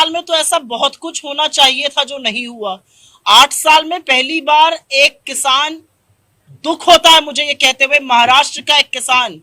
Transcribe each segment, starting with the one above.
साल में तो ऐसा बहुत कुछ होना चाहिए था जो नहीं हुआ। 8 साल में पहली बार एक किसान, दुख होता है मुझे ये कहते हुए, महाराष्ट्र का एक किसान,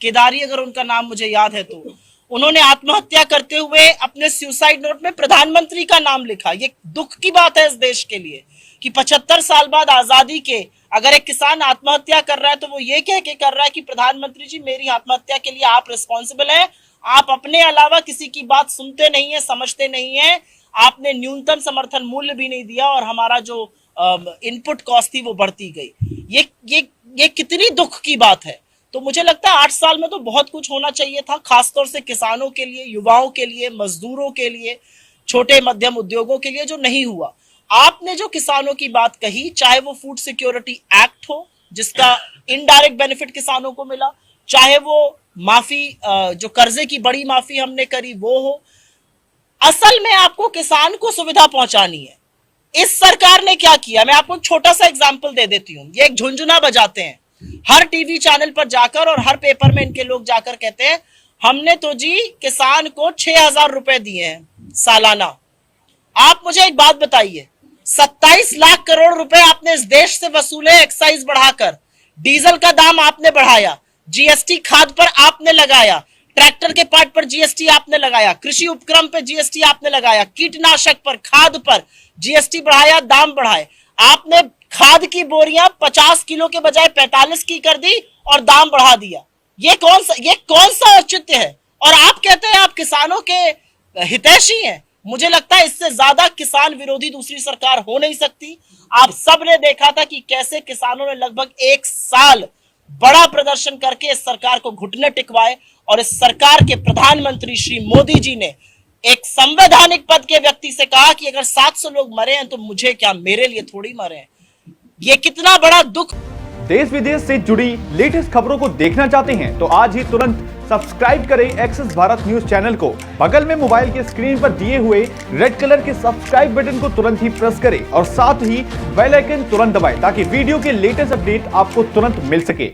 केदारी अगर उनका नाम मुझे याद है, तो उन्होंने आत्महत्या करते हुए अपने सुसाइड नोट में प्रधानमंत्री का नाम लिखा। ये दुख की बात है इस देश के लिए कि 75 साल बाद आजादी के अगर एक किसान आत्महत्या कर रहा है तो वो ये कह के कर रहा है कि प्रधानमंत्री जी मेरी आत्महत्या के लिए आप रिस्पॉन्सिबल हैं, आप अपने अलावा किसी की बात सुनते नहीं है, समझते नहीं है, आपने न्यूनतम समर्थन मूल्य भी नहीं दिया और हमारा जो इनपुट कॉस्ट थी वो बढ़ती गई। ये कितनी दुख की बात है। तो मुझे लगता है 8 साल में तो बहुत कुछ होना चाहिए था, खासतौर से किसानों के लिए, युवाओं के लिए, मजदूरों के लिए, छोटे मध्यम उद्योगों के लिए, जो नहीं हुआ। आपने जो किसानों की बात कही, चाहे वो फूड सिक्योरिटी एक्ट हो जिसका इनडायरेक्ट बेनिफिट किसानों को मिला, चाहे वो माफी, जो कर्जे की बड़ी माफी हमने करी वो हो, असल में आपको किसान को सुविधा पहुंचानी है। इस सरकार ने क्या किया, मैं आपको एक छोटा सा एग्जांपल दे देती हूं। ये एक झुंझुना बजाते हैं हर टीवी चैनल पर जाकर और हर पेपर में इनके लोग जाकर कहते हैं हमने तो जी किसान को 6,000 रुपए दिए हैं सालाना। आप मुझे एक बात बताइए, 27 लाख करोड़ रुपए आपने इस देश से वसूले एक्साइज बढ़ाकर, डीजल का दाम आपने बढ़ाया, जीएसटी खाद पर आपने लगाया, ट्रैक्टर के पार्ट पर जीएसटी आपने लगाया, कृषि उपक्रम पर जीएसटी आपने लगाया, कीटनाशक पर, खाद पर जीएसटी बढ़ाया, दाम बढ़ाए। आपने खाद की बोरियां 50 किलो के बजाय 45 की कर दी और दाम बढ़ा दिया। ये कौन सा औचित्य है? और आप कहते हैं आप किसानों के हितैषी हैं। मुझे लगता है इससे ज्यादा किसान विरोधी दूसरी सरकार हो नहीं सकती। आप सब ने देखा था कि कैसे किसानों ने लगभग 1 साल बड़ा प्रदर्शन करके इस सरकार को घुटने टिकवाए और इस सरकार के प्रधानमंत्री श्री मोदी जी ने एक संवैधानिक पद के व्यक्ति से कहा कि अगर 700 लोग मरे हैं तो मुझे क्या, मेरे लिए थोड़ी मरे हैं। ये कितना बड़ा दुख। देश विदेश से जुड़ी लेटेस्ट खबरों को देखना चाहते हैं तो आज ही तुरंत सब्सक्राइब करें एक्सेस भारत न्यूज चैनल को। बगल में मोबाइल के स्क्रीन पर दिए हुए रेड कलर के सब्सक्राइब बटन को तुरंत ही प्रेस करें और साथ ही बेल आइकन तुरंत दबाएं ताकि वीडियो के लेटेस्ट अपडेट आपको तुरंत मिल सके।